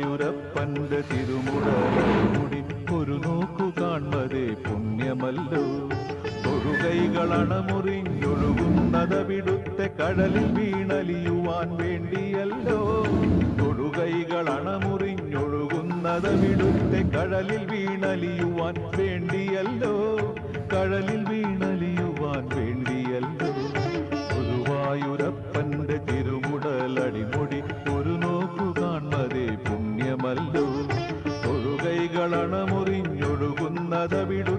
ഗുരുവായൂരപ്പന്റെ തിരുമുടി ഒരു നോക്കു കാൺമതേ പുണ്യമല്ലോ. തൊഴുകൈകളണമുറിഞ്ഞൊഴുകുന്നതവിടുത്തെ കടലിൽ വീണലിയുവാൻ വേണ്ടിയല്ലോ. തൊഴുകൈകളണമുറിഞ്ഞൊഴുകുന്നതവിടുത്തെ കടലിൽ വീണലിയുവാൻ വേണ്ടിയല്ലോ. കടലിൽ വീണലിയുവാൻ വേണ്ടിയല്ലോ. ഗുരുവായൂരപ്പന്റെ തിരുമുടലടിമുടി ഒരു നോക്കു കാൺമതേ പുണ്യമല്ലോ. തൊഴുകൈകളണമുറിഞ്ഞൊഴുകുന്നതവിടു